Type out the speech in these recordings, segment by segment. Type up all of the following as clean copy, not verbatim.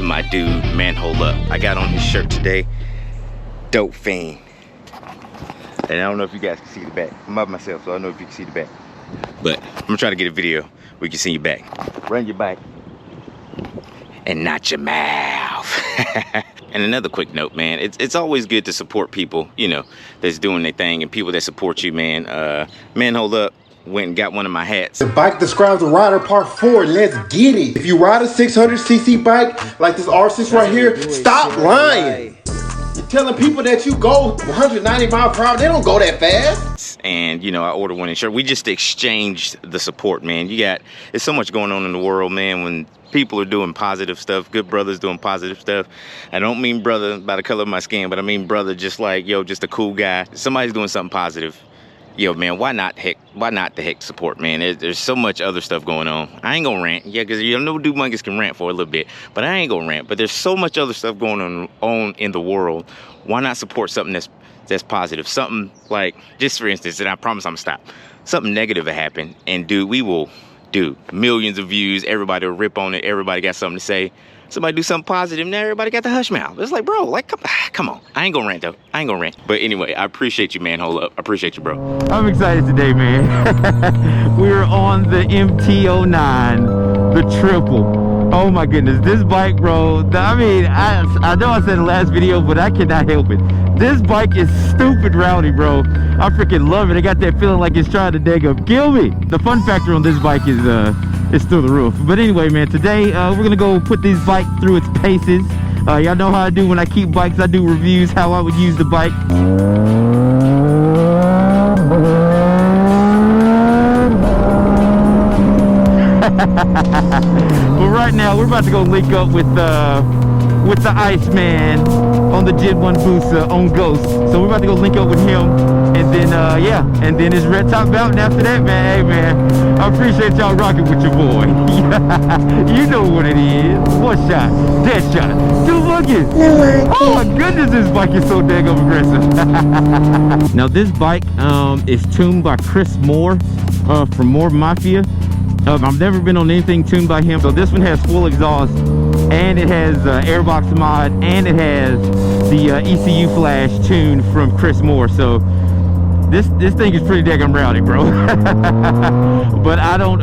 to my dude, man, hold up. I got on his shirt today, Dope Fiend. And I don't know if you guys can see the back. I'm by myself, so I don't know if you can see the back. But I'm gonna try to get a video where you can see your back. Run your back. And not your mouth. And another quick note, man, it's always good to support people, you know, that's doing their thing, and people that support you, man. Man, hold up. Went and got one of my hats. The bike describes a rider part 4. Let's get it. If you ride a 600cc bike like this R6 right here, stop lying. You're telling people that you go 190 miles per hour. They don't go that fast. And, you know, I ordered one in shirt. We just exchanged the support, man. There's so much going on in the world, man, when people are doing positive stuff, good brothers doing positive stuff. I don't mean brother by the color of my skin, but I mean brother just like, yo, just a cool guy. Somebody's doing something positive. Yo, man, why not the heck support, man? There's so much other stuff going on. I ain't gonna rant, yeah, because you know DudeMungus can rant for a little bit, but I ain't gonna rant. But there's so much other stuff going on in the world. Why not support something that's positive? Something like, just for instance, and I promise I'm gonna stop. Something negative will happen, and dude, we will do millions of views. Everybody will rip on it. Everybody got something to say. Somebody do something positive, now everybody got the hush mouth. It's like, bro, like, come on. I ain't gonna rant, though. I ain't gonna rant. But anyway, I appreciate you, man. Hold up. I appreciate you, bro. I'm excited today, man. We're on the MT-09, the triple. Oh, my goodness. This bike, bro, I mean, I know I said in the last video, but I cannot help it. This bike is stupid rowdy, bro. I freaking love it. I got that feeling like it's trying to kill me. The fun factor on this bike is through the roof. But anyway, man, today we're gonna go put this bike through its paces. Y'all know how I do when I keep bikes. I do reviews how I would use the bike. But right now we're about to go link up with the Iceman on the DudeMungus on Ghost. So we're about to go link up with him, and then yeah, and then it's Red Top Mountain after that, man. Hey, man, I appreciate y'all rocking with your boy. You know what it is. One shot, Deadshot, Dude Mungus. Oh my goodness, this bike is so dang aggressive. Now this bike is tuned by Chris Moore from Moore Mafia. I've never been on anything tuned by him. So this one has full exhaust, and it has airbox mod, and it has the ECU flash tune from Chris Moore. So this thing is pretty daggum rowdy, bro. But I don't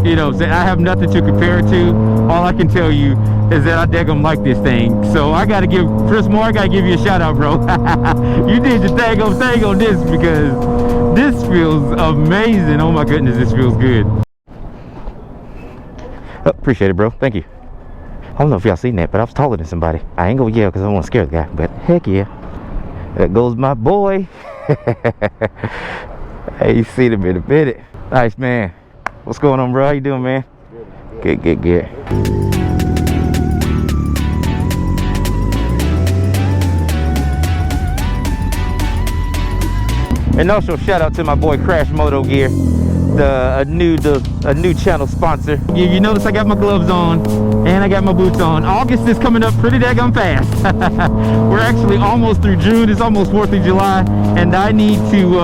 you know, I have nothing to compare it to. All I can tell you is that I daggum like this thing. So I gotta give Chris Moore, I gotta give you a shout out, bro. You did your daggum thing on this, because this feels amazing. Oh my goodness, this feels good. Oh, appreciate it, bro. Thank you. I don't know if y'all seen that, but I was taller than somebody. I ain't gonna yell because I don't want to scare the guy, but heck yeah. There goes my boy. Hey, you seen him in a minute. Nice, man. What's going on, bro? How you doing, man? Good, good, good. And also shout out to my boy Crashmotogear, a new channel sponsor. You notice I got my gloves on and I got my boots on. August is coming up pretty daggone fast. We're actually almost through June. It's almost 4th of July, and I need to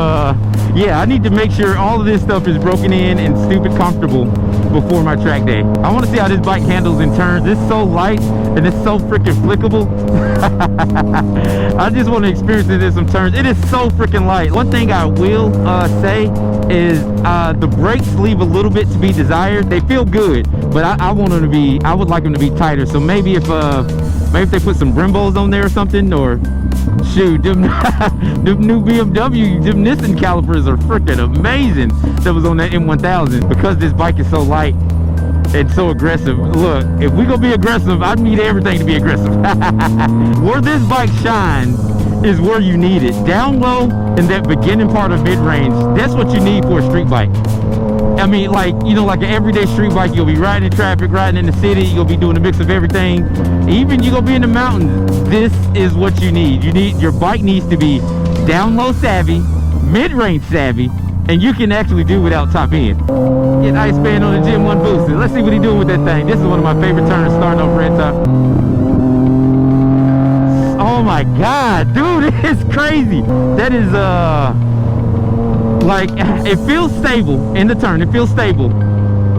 I need to make sure all of this stuff is broken in and stupid comfortable before my track day. I want to see how this bike handles in turns. It's so light and it's so freaking flickable. I just want to experience it in some turns. It is so freaking light. One thing I will say is the brakes leave a little bit to be desired. They feel good, but I want them to be, I would like them to be tighter. So maybe if they put some Brimbos on there or something, or shoot, them new BMW, them Nissan calipers are freaking amazing that was on that M1000. Because this bike is so light and so aggressive. Look, if we gonna be aggressive, I need everything to be aggressive. Where this bike shines is where you need it. Down low in that beginning part of mid-range, that's what you need for a street bike. I mean, like, you know, like an everyday street bike, you'll be riding in traffic, riding in the city, you'll be doing a mix of everything. Even you're gonna be in the mountains, this is what you need. Your bike needs to be down low savvy, mid-range savvy, and you can actually do without top end. Get Iceman on the Gym 1 booster. Let's see what he's doing with that thing. This is one of my favorite turns, starting off red top. Oh my God, dude, it's crazy. That is, like, it feels stable in the turn. It feels stable.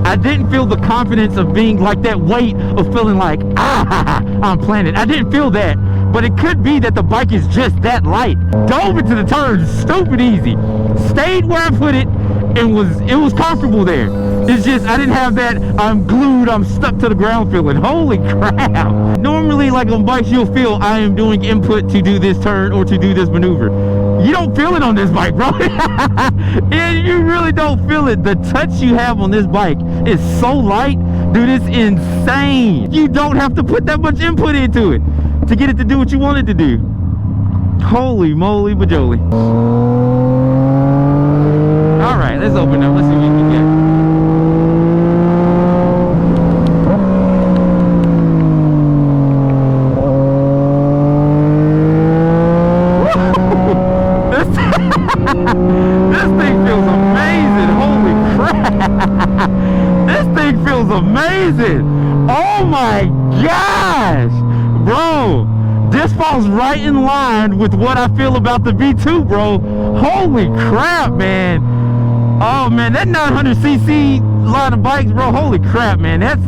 I didn't feel the confidence of being like that weight of feeling like, I'm planted. I didn't feel that, but it could be that the bike is just that light. Dove into the turns, stupid easy. Stayed where I put it, and it was comfortable there. It's just, I didn't have that, I'm glued, I'm stuck to the ground feeling. Holy crap. Normally, like on bikes, you'll feel I am doing input to do this turn or to do this maneuver. You don't feel it on this bike, bro. And you really don't feel it. The touch you have on this bike is so light, dude, it's insane. You don't have to put that much input into it to get it to do what you want it to do. Holy moly bajoli. All right, let's open up. Let's see what we can get. This thing feels amazing. Holy crap. This thing feels amazing. Oh my gosh. Bro, this falls right in line with what I feel about the V2, bro. Holy crap, man. Oh man, that 900cc line of bikes, bro. Holy crap, man. That's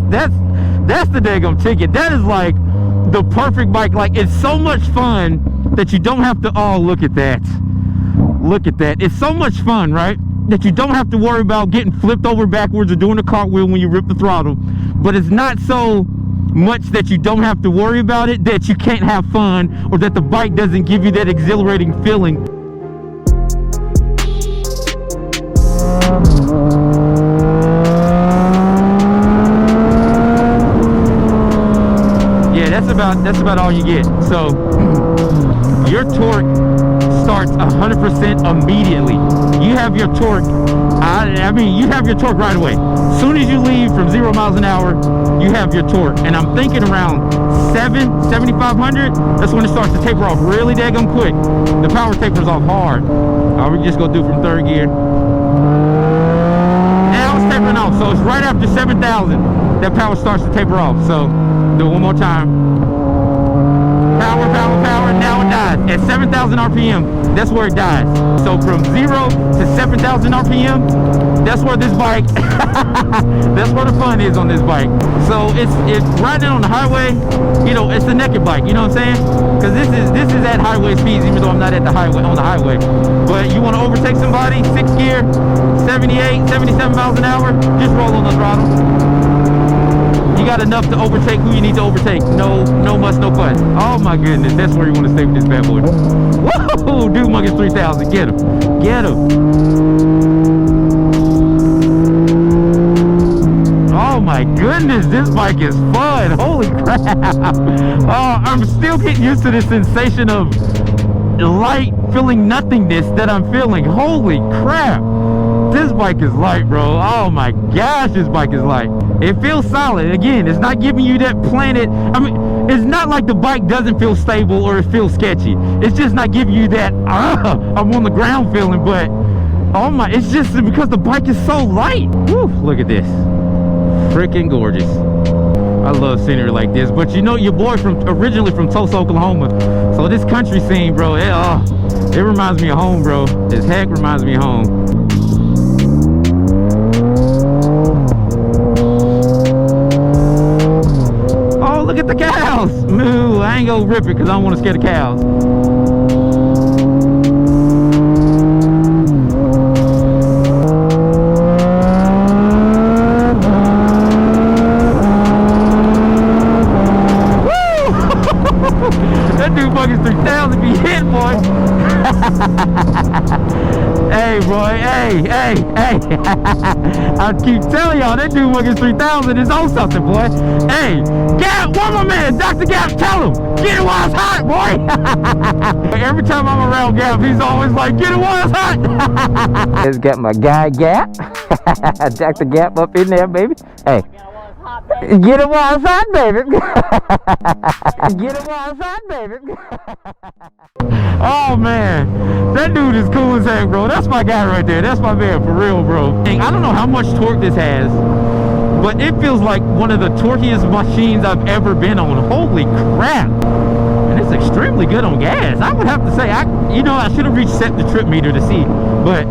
the daggum ticket. That is like the perfect bike. Like, it's so much fun that you don't have to, oh, look at that. Look at that. It's so much fun, right? That you don't have to worry about getting flipped over backwards or doing a cartwheel when you rip the throttle. But it's not so much that you don't have to worry about it, that you can't have fun, or that the bike doesn't give you that exhilarating feeling. Yeah, that's about all you get. So your torque starts 100% immediately. You have your torque, I mean, you have your torque right away. As soon as you leave from 0 miles an hour, you have your torque. And I'm thinking around 7,500, that's when it starts to taper off really daggum quick. The power tapers off hard. We just go do from third gear. Now it's tapering off, so it's right after 7,000 that power starts to taper off. So do it one more time. Power, power, power, now it dies. At 7,000 RPM, that's where it dies. So from 0 to 7,000 RPM, that's where this bike, that's where the fun is on this bike. So it's riding on the highway, you know, it's the naked bike, you know what I'm saying? Because this is at highway speeds, even though I'm not at the highway, on the highway. But you want to overtake somebody, 6th gear, 78, 77 miles an hour, just roll on the throttle. You got enough to overtake who you need to overtake. No muss, no fuss. Oh my goodness, that's where you want to stay with this bad boy. Whoa, DudeMungus 3000, get him, get him. Oh my goodness, this bike is fun. Holy crap. Oh, I'm still getting used to this sensation of light, feeling nothingness that I'm feeling. Holy crap. This bike is light, bro. Oh my gosh, this bike is light. It feels solid. Again, it's not giving you that planet. I mean, it's not like the bike doesn't feel stable or it feels sketchy. It's just not giving you that, I'm on the ground feeling, but, oh my, it's just because the bike is so light. Woo, look at this. Freaking gorgeous. I love scenery like this, but you know, your boy originally from Tulsa, Oklahoma. So this country scene, bro, it reminds me of home, bro. This heck reminds me of home. Look at the cows. Moo, I ain't gonna rip it because I don't want to scare the cows. Woo! That DudeMungus 3000 be hit, boy. Hey, boy, hey. I keep telling y'all, that DudeMungus 3000 is on something, boy. Hey, Gap, one more man, Dr. Gap, tell him, get it while it's hot, boy. Every time I'm around Gap, he's always like, get it while it's hot. Just got my guy Gap, Dr. Gap up in there, baby. Hey, get it while it's hot, baby. Get it while it's hot, baby. Oh man, that dude is cool as heck, bro. That's my guy right there. That's my man, for real, bro. I don't know how much torque this has, but it feels like one of the torqueiest machines I've ever been on. Holy crap. And it's extremely good on gas. I would have to say, I should have reset the trip meter to see, but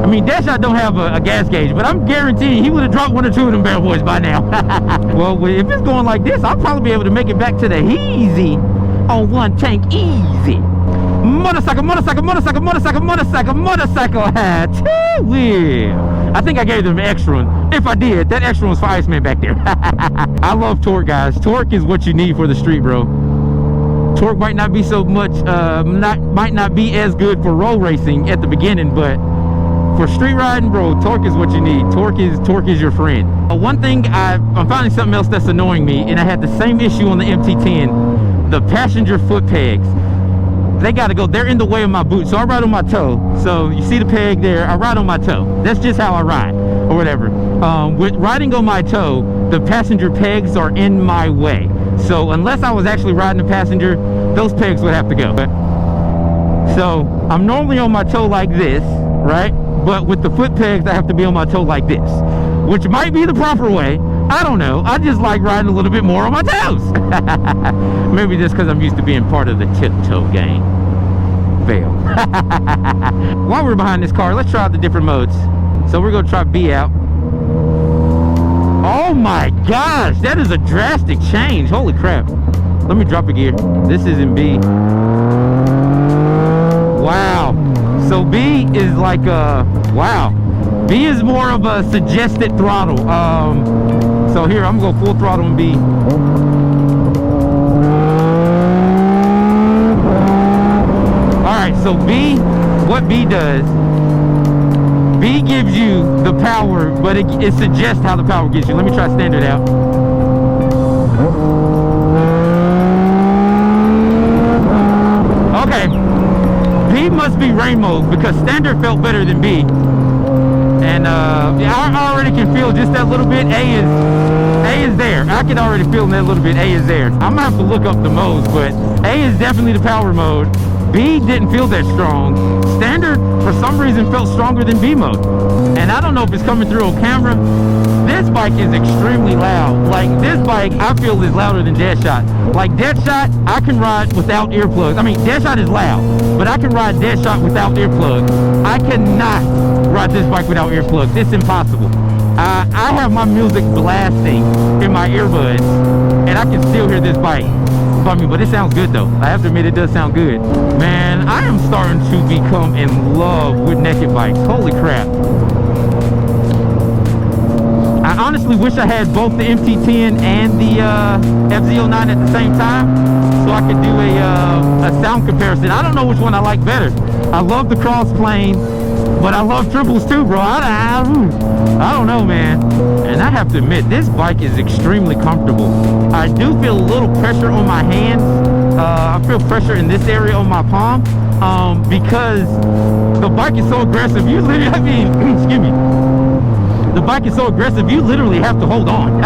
I mean, Deadshot don't have a gas gauge, but I'm guaranteeing he would have dropped 1 or 2 of them bad boys by now. Well, if it's going like this, I'll probably be able to make it back to the Heezy on 1 tank easy. Motorcycle, motorcycle, motorcycle, motorcycle, motorcycle, motorcycle hat. Yeah. I think I gave them an extra one. If I did, that extra one's for Iceman back there. I love torque, guys. Torque is what you need for the street, bro. Torque might not be so much, might not be as good for road racing at the beginning, but for street riding, bro, torque is what you need. Torque is your friend. One thing, I'm finding something else that's annoying me, and I had the same issue on the MT-10, the passenger foot pegs. They gotta go, they're in the way of my boot, so I ride on my toe. So you see the peg there, I ride on my toe. That's just how I ride, or whatever. With riding on my toe, the passenger pegs are in my way. So unless I was actually riding the passenger, those pegs would have to go. So I'm normally on my toe like this, right? But with the foot pegs, I have to be on my toe like this, which might be the proper way. I don't know. I just like riding a little bit more on my toes. Maybe just because I'm used to being part of the tiptoe gang. Fail. While we're behind this car, let's try out the different modes. So we're going to try B out. Oh my gosh, that is a drastic change. Holy crap. Let me drop a gear. This is in B. Wow. So B is like wow. B is more of a suggested throttle. So here, I'm gonna go full throttle in B. Alright, so B, what B does, B gives you the power, but it suggests how the power gets you. Let me try standard out. Okay, B must be rain mode because standard felt better than B. And I already can feel just that little bit. A is there. I can already feel that little bit. A is there. I'm gonna have to look up the modes, but A is definitely the power mode. B didn't feel that strong. Standard, for some reason, felt stronger than B mode. And I don't know if it's coming through on camera. This bike is extremely loud. Like, this bike, I feel, is louder than Deadshot. Like, Deadshot, I can ride without earplugs. I mean, Deadshot is loud, but I can ride Deadshot without earplugs. I cannot ride this bike without earplugs. It's impossible. I have my music blasting in my earbuds, and I can still hear this bike. But it sounds good though. I have to admit, it does sound good. Man, I am starting to become in love with naked bikes. Holy crap. I honestly wish I had both the MT-10 and the MT-09 at the same time, so I could do a sound comparison. I don't know which one I like better. I love the cross plane, but I love triples too, bro. I don't know, man. And I have to admit, this bike is extremely comfortable. I do feel a little pressure on my hands. I feel pressure in this area on my palm because the bike is so aggressive. You literally, I mean, excuse me. The bike is so aggressive, you literally have to hold on.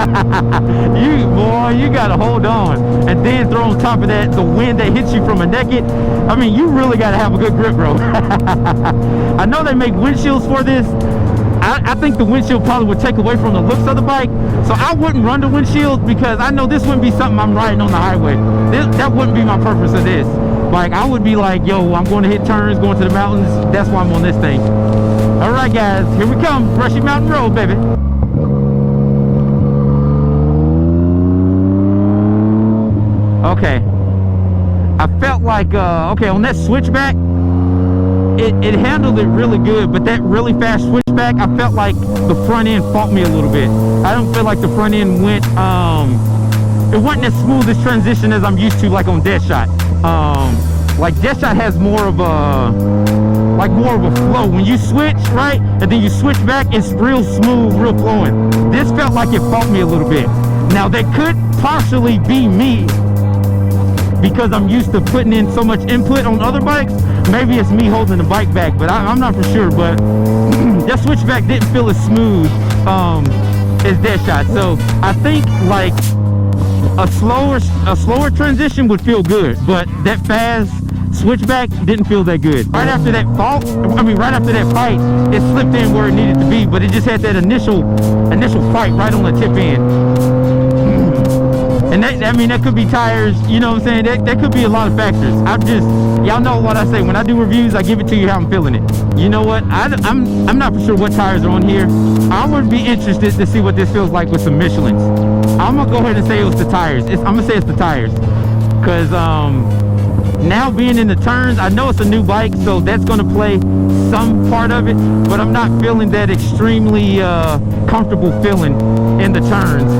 You gotta hold on. And then throw on top of that the wind that hits you from a naked. I mean, you really gotta have a good grip, bro. I know they make windshields for this. I think the windshield probably would take away from the looks of the bike. So I wouldn't run the windshield because I know this wouldn't be something I'm riding on the highway. That wouldn't be my purpose of this. Like, I would be like, yo, I'm going to hit turns, going to the mountains. That's why I'm on this thing. All right, guys, here we come. Brushy Mountain Road, baby. Okay. I felt like, okay, on that switchback, it handled it really good, but that really fast switchback, I felt like the front end fought me a little bit. I don't feel like the front end went, it wasn't as smooth as transition as I'm used to, like on Deadshot. Like Deadshot has more of a flow. When you switch, right, and then you switch back, it's real smooth, real flowing. This felt like it fought me a little bit. Now, that could partially be me because I'm used to putting in so much input on other bikes. Maybe it's me holding the bike back, but I'm not for sure. But that switchback didn't feel as smooth as Deadshot. So I think like a slower transition would feel good, but that fast switchback didn't feel that good. Right after that fight, it slipped in where it needed to be, but it just had that initial fight right on the tip end. And that, I mean, that could be tires, you know what I'm saying? That could be a lot of factors. Y'all know what I say. When I do reviews, I give it to you how I'm feeling it. You know what? I'm not for sure what tires are on here. I would be interested to see what this feels like with some Michelins. I'm gonna go ahead and say it was the tires. I'm gonna say it's the tires. Cause now being in the turns, I know it's a new bike, so that's gonna play some part of it, but I'm not feeling that extremely comfortable feeling in the turns.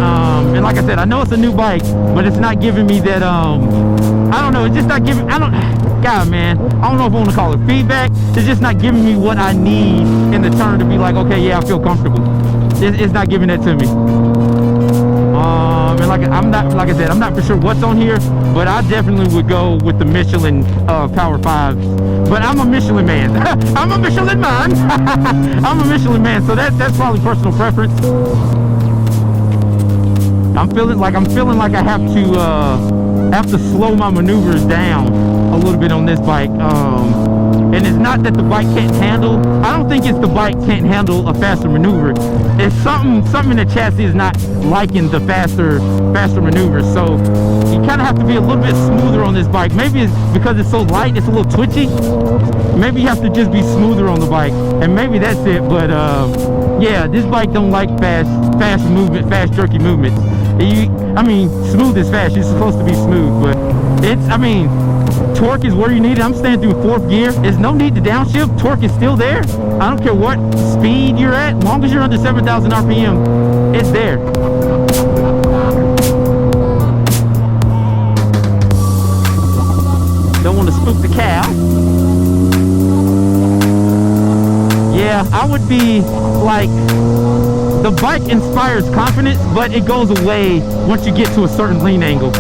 And like I said, I know it's a new bike, but it's not giving me that I don't know, it's just not giving, God, man, I don't know if I want to call it feedback. It's just not giving me what I need in the turn to be like, okay, yeah, I feel comfortable. It's not giving that to me. And like I said, I'm not for sure what's on here, but I definitely would go with the Michelin Power 5s. But I'm a Michelin man. I'm a Michelin man. I'm a Michelin man, so that's probably personal preference. I'm feeling like I have to slow my maneuvers down a little bit on this bike. And it's not that the bike can't handle. I don't think it's the bike can't handle a faster maneuver. It's something in the chassis is not liking the faster maneuvers. So you kind of have to be a little bit smoother on this bike. Maybe it's because it's so light, it's a little twitchy. Maybe you have to just be smoother on the bike, and maybe that's it. But yeah, this bike don't like fast movement, fast jerky movements. I mean, smooth is fast. It's supposed to be smooth, but torque is where you need it. I'm staying through 4th gear. There's no need to downshift. Torque is still there. I don't care what speed you're at. As long as you're under 7,000 RPM, it's there. Don't want to spook the cow. Yeah, I would be like, the bike inspires confidence, but it goes away once you get to a certain lean angle.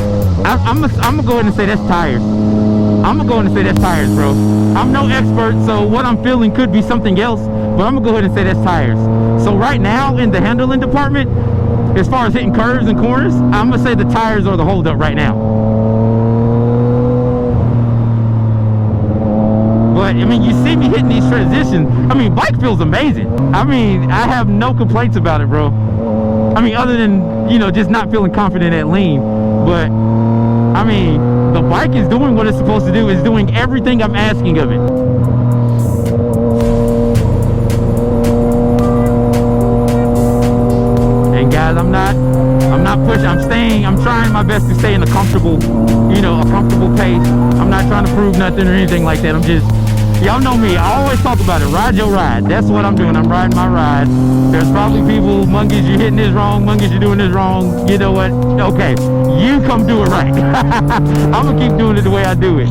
I'm gonna go ahead and say that's tires. I'm gonna go ahead and say that's tires, bro. I'm no expert, so what I'm feeling could be something else, but I'm gonna go ahead and say that's tires. So right now in the handling department, as far as hitting curves and corners, I'm gonna say the tires are the holdup right now. But I mean, you see me hitting these transitions. I mean, bike feels amazing. I mean, I have no complaints about it, bro. I mean, other than, you know, just not feeling confident at lean. But I mean, the bike is doing what it's supposed to do. It's doing everything I'm asking of it. And guys, I'm not pushing. I'm trying my best to stay in a comfortable pace. I'm not trying to prove nothing or anything like that. I'm just, y'all know me, I always talk about it. Ride your ride. That's what I'm doing. I'm riding my ride. There's probably people, Mungus, you're hitting this wrong. Mungus, you're doing this wrong. You know what? Okay, you come do it right. I'm gonna keep doing it the way I do it.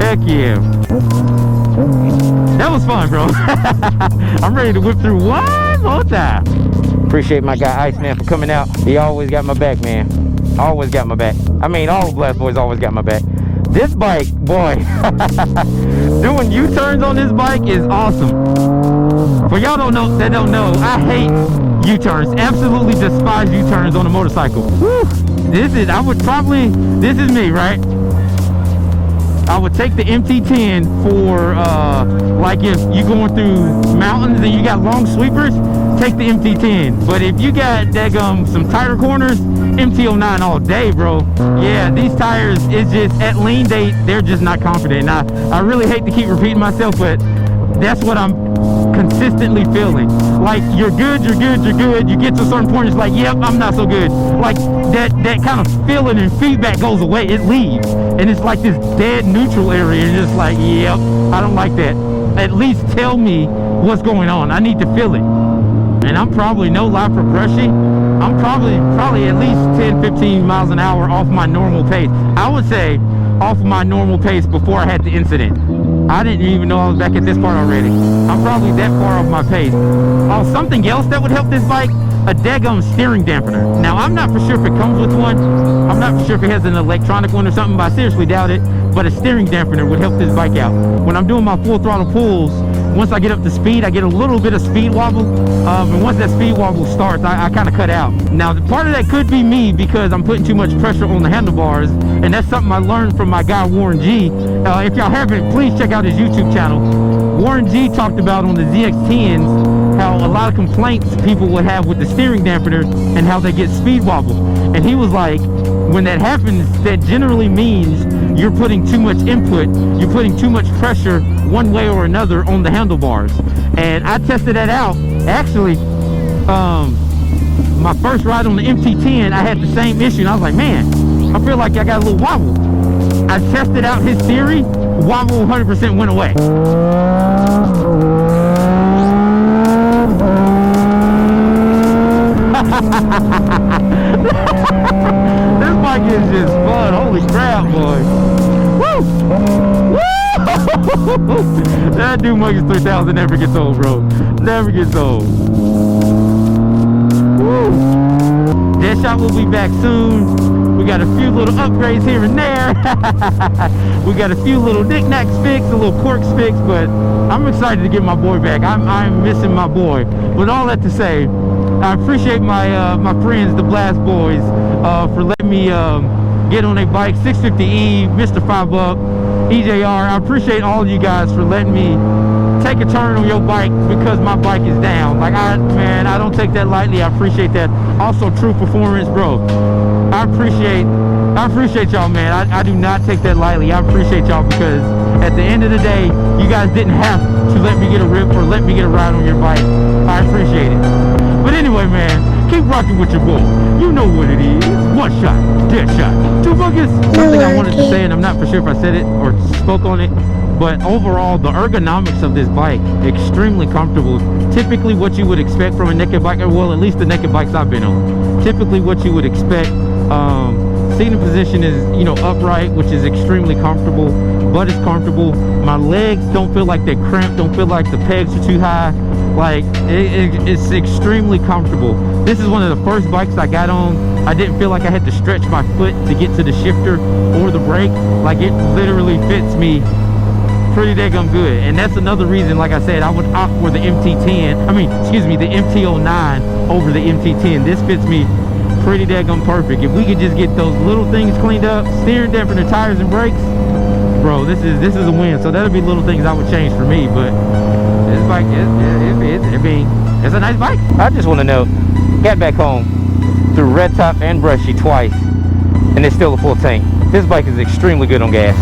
Heck yeah. That was fun, bro. I'm ready to whip through one more time. Appreciate my guy Iceman for coming out. He always got my back, man. Always got my back. I mean, all the Blast Boys always got my back. This bike, boy, doing U-turns on this bike is awesome. For y'all that don't know, I hate U-turns. Absolutely despise U-turns on a motorcycle. Whew. This is me, right? I would take the MT-10 for, like if you're going through mountains and you got long sweepers, take the MT-10. But if you got some tighter corners, MT-09 all day, bro. Yeah, these tires, it's just, at lean they're just not confident. And I really hate to keep repeating myself, but that's what I'm consistently feeling. Like, you're good. You get to a certain point, it's like, yep, I'm not so good. Like, that kind of feeling and feedback goes away. It leaves. And it's like this dead neutral area. You're just like, yep, I don't like that. At least tell me what's going on. I need to feel it. And I'm probably, no lie for brushy, I'm probably at least 10, 15 miles an hour off my normal pace. I would say off my normal pace before I had the incident. I didn't even know I was back at this part already. I'm probably that far off my pace. Oh, something else that would help this bike, a daggum steering dampener. Now, I'm not for sure if it comes with one. I'm not for sure if it has an electronic one or something, but I seriously doubt it. But a steering dampener would help this bike out. When I'm doing my full throttle pulls, once I get up to speed, I get a little bit of speed wobble. And once that speed wobble starts, I kind of cut out. Now, part of that could be me because I'm putting too much pressure on the handlebars. And that's something I learned from my guy, Warren G. If y'all haven't, please check out his YouTube channel. Warren G talked about on the ZX-10s how a lot of complaints people would have with the steering dampener and how they get speed wobble. And he was like, when that happens, that generally means you're putting too much input, you're putting too much pressure one way or another on the handlebars. And I tested that out. Actually, my first ride on the MT-10, I had the same issue, and I was like, man, I feel like I got a little wobble. I tested out his theory, wobble 100% went away. This bike is just fun. Holy crap, boy. Woo! Woo! That DudeMungus 3000 never gets old, bro. Never gets old. Woo! Deadshot will be back soon. We got a few little upgrades here and there. We got a few little knickknacks fixed, a little quirks fixed, but I'm excited to get my boy back. I'm missing my boy. With all that to say, I appreciate my my friends, the Blast Boys, for letting me get on a bike. 650E, Mr. 5-Buck, EJR. I appreciate all of you guys for letting me take a turn on your bike because my bike is down. Like, man, I don't take that lightly. I appreciate that. Also, True Performance, bro. I appreciate y'all, man. I do not take that lightly. I appreciate y'all because at the end of the day, you guys didn't have to let me get a rip or let me get a ride on your bike. I appreciate it. But anyway, man, keep rocking with your boy. You know what it is. One shot, Deadshot, DudeMungus. Something I wanted to say, and I'm not for sure if I said it or spoke on it, but overall, the ergonomics of this bike, extremely comfortable. Typically what you would expect from a naked bike, or well, at least the naked bikes I've been on. Typically what you would expect. Seating position is, you know, upright, which is extremely comfortable. Butt is comfortable. My legs don't feel like they're cramped, don't feel like the pegs are too high. Like, it's extremely comfortable. This is one of the first bikes I got on. I didn't feel like I had to stretch my foot to get to the shifter or the brake. Like, it literally fits me pretty daggum good. And that's another reason, like I said, I would opt for the MT-10. I mean, excuse me, the MT-09 over the MT-10. This fits me pretty daggum perfect. If we could just get those little things cleaned up, steering, dampener, tires, and brakes, bro, this is a win. So that'll be little things I would change for me. But this bike, it's a nice bike. I just want to know, got back home through red top and brushy twice, and it's still a full tank. This bike is extremely good on gas.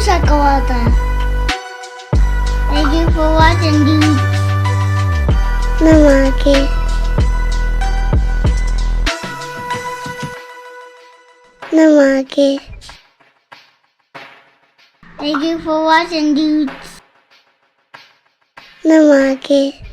Chocolate. Thank you for watching, dude. Namaki. Thank you for watching, dudes. Namaki.